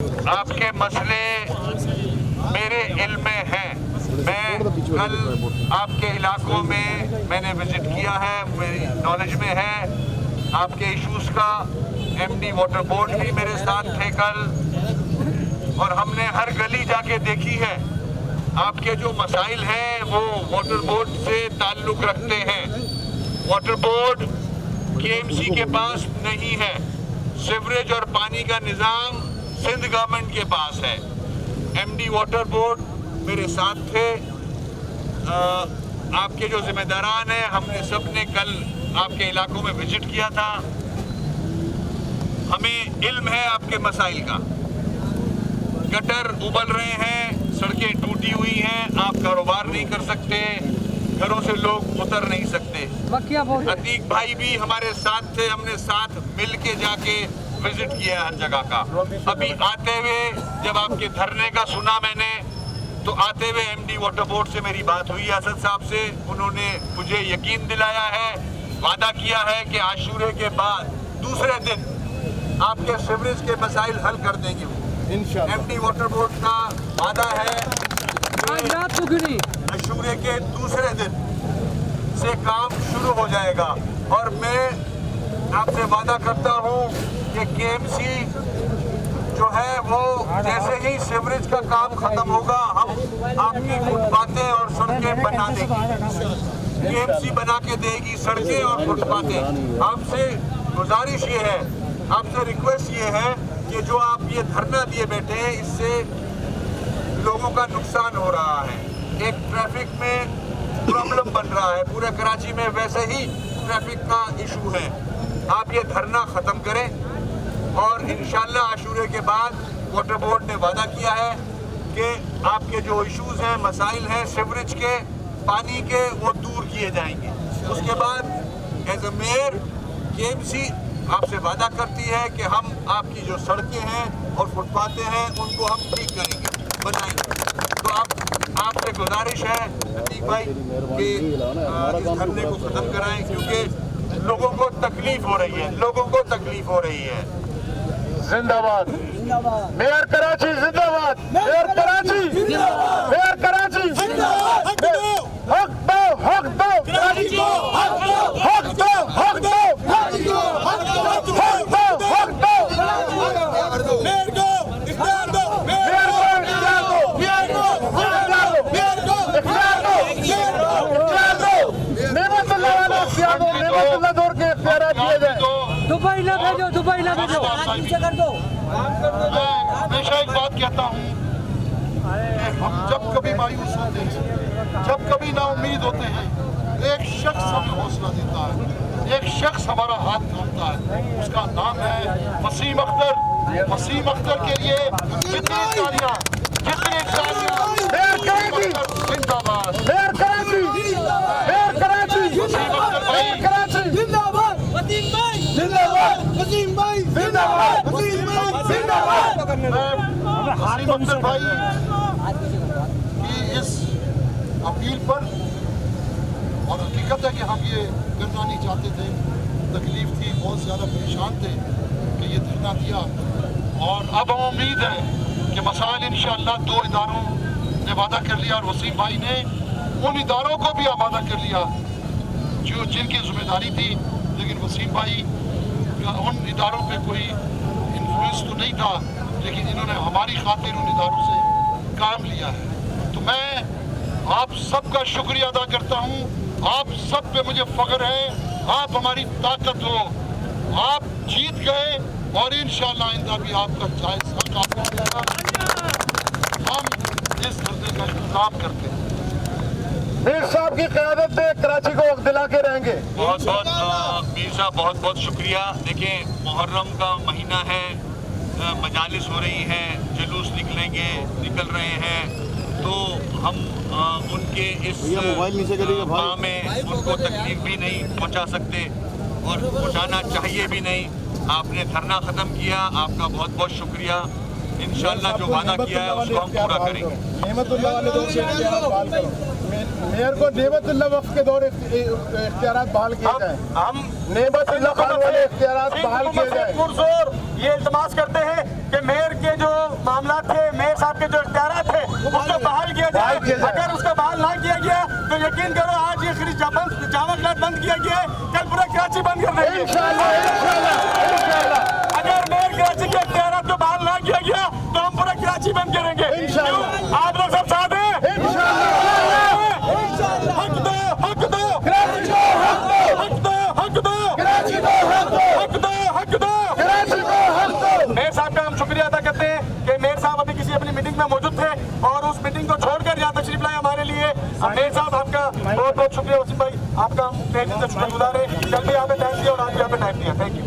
आपके मसले मेरे इल्म में हैं। मैं कल आपके इलाकों में मैंने विजिट किया है, मेरी नॉलेज में है आपके इश्यूज का। एमडी वाटर बोर्ड भी मेरे साथ थे कल, और हमने हर गली जाके देखी है। आपके जो मसाइल हैं वो वाटर बोर्ड से ताल्लुक रखते हैं। वाटर बोर्ड केएमसी के पास नहीं है। सीवरेज और पानी का निज़ाम सिंध गवर्नमेंट के पास है। एमडी वाटर बोर्ड मेरे साथ थे। आपके जो जिम्मेदारान हैं, हमने सब ने कल आपके इलाकों में विजिट किया था। हमें इल्म है आपके मसाइल का। गटर उबल रहे हैं, सड़कें टूटी हुई हैं, आप कारोबार नहीं कर सकते, घरों से लोग उतर नहीं सकते। अतीक भाई भी हमारे साथ थे, हमने साथ मिल के जाके विजिट किया हर जगह का। अभी आते हुए जब आपके धरने का सुना मैंने, तो आते हुए एमडी वाटर बोर्ड से मेरी बात हुई असद साहब से। उन्होंने मुझे यकीन दिलाया है, वादा किया है कि आशूरे के बाद दूसरे दिन आपके सीवरेज के मसाइल हल कर देंगे वो। एमडी वाटर बोर्ड का वादा है आशूरे के दूसरे दिन से काम शुरू हो जाएगा। और मैं आपसे वादा करता हूँ कि केएमसी जो है वो जैसे ही सीवरेज का काम खत्म होगा, हम आपकी फुटपाथें और सड़कें बना देंगे। केएमसी बना के देगी सड़कें और फुटपाथें। आपसे गुजारिश ये है, आपसे रिक्वेस्ट ये है कि जो आप ये धरना दिए बैठे हैं, इससे लोगों का नुकसान हो रहा है। एक ट्रैफिक में प्रॉब्लम बन रहा है, पूरे कराची में वैसे ही ट्रैफिक का इशू है। आप ये धरना ख़त्म करें, और इंशाल्लाह आशूरे के बाद वाटर बोर्ड ने वादा किया है कि आपके जो इश्यूज हैं, मसाइल हैं सीवरेज के, पानी के, वो दूर किए जाएंगे। उसके बाद एज अ मेयर केएमसी आपसे वादा करती है कि हम आपकी जो सड़कें हैं और फुटपाथें हैं उनको हम ठीक करेंगे, बनाएंगे। तो आपसे गुजारिश है अतीक भाई कि इस धरने को ख़त्म कराएं, क्योंकि लोगों को तकलीफ हो रही है, लोगों को तकलीफ हो रही है। जिंदाबाद मेयर कराची, जिंदाबाद मेयर कराची, मेयर कराची, हक दो, हक दो कराची को, हक दो, हक दो, हक दो कराची को, हक दो, हक दो, हक दो मेयर को, इख्तियार दो, मेयर को, इख्तियार दो, मेयर को, इख्तियार दो, मेयर को, इख्तियार दो, मेयर को, इख्तियार दो। नेमतुल्लाह वाला इख्तियार दो, नेमतुल्लाह दौर के इख्तियार दिए जाए। दुबई ना भेजो, दुबई ना भेजो, नीचे कर दो। मैं हमेशा एक बात कहता हूँ, हम जब कभी मायूस होते हैं, जब कभी नाउम्मीद होते हैं, एक शख्स हमें हौसला देता है, एक शख्स हमारा हाथ थामता है। उसका नाम है वसीम अख्तर। वसीम अख्तर के लिए कितनी तालियां, कितनी तालियां। जिंदाबाद मेयर कराची, मेयर कराची, वसीम अख्तर भाई कराची जिंदाबाद, वसीम भाई जिंदाबाद, वसीम भाई जिंदाबाद, वसीम भाई जिंदाबाद। वसीम अख्तर भाई की इस अपील पर, और हकीकत है कि हम ये करना नहीं चाहते थे, तकलीफ थी, बहुत ज़्यादा परेशान थे कि ये धरना दिया। और अब हम उम्मीद है कि मसाइल इंशाअल्लाह दो इदारों ने वादा कर लिया, और वसीम भाई ने उन इदारों को भी आमादा कर लिया जो जिनकी जिम्मेदारी थी। लेकिन वसीम भाई का उन इदारों पे कोई इन्फ्लुएंस तो नहीं था, लेकिन इन्होंने हमारी खातिर उन इदारों से काम लिया है। तो मैं आप सबका शुक्रिया अदा करता हूँ। आप सब पे मुझे फख्र है, आप हमारी ताकत हो। आप जीत गए, और इंशाअल्लाह आइंदा भी आपका जायज़ हक आपको मिलेगा। हम इस धरने का इंतजाम करते हैं। मीर साहब की क़यादत में कराची को वक्त दिला के रहेंगे। बहुत बहुत मीर साहब, बहुत बहुत शुक्रिया। देखिए, मुहर्रम का महीना है, मजालिस हो रही हैं, जुलूस निकल रहे हैं, तो हम उनके इस माह में उनको तकलीफ भी नहीं पहुंचा सकते, और पहुंचाना चाहिए भी नहीं। आपने धरना ख़त्म किया, आपका बहुत बहुत शुक्रिया। इंशाअल्लाह जो वादा किया है उसको हम पूरा करेंगे। मेयर को नेमतुल्लाह वक्फ के दौर इख्तियारात बहाल किए जाए। हम नेमतुल्लाह खान वाले इख्तियारात बहाल किए जाए। ये इल्तमास करते हैं कि मेयर के जो मामला थे, मेयर साहब के जो इख्तियार थे, उसको बहाल किया जाए। अगर उसको बहाल ना किया गया तो यकीन करो आज ये खरीद जामा क्लब बंद किया गया है, कल पूरा कराची बंद कर देंगे। अगर मेयर कराची के इख्तियार को बहाल ना किया गया तो हम पूरा कराची बंद करेंगे। क्यों? आप लोग सब साथ हैं? हक दो, हक दो, हक दो, हक दो, हक दो, हक दो। मेयर साहब का हम शुक्रिया अदा करते हैं कि मेयर साहब अभी किसी अपनी मीटिंग में मौजूद थे और उस मीटिंग को छोड़कर यहाँ तशरीफ लाए हमारे लिए। मेयर साहब आपका बहुत बहुत शुक्रिया। वसीम भाई आपका हम तहे दिल से शुक्रगुजार है। कल भी यहाँ पे टाइम दिया और आज भी यहाँ पे टाइम दिया। Thank you.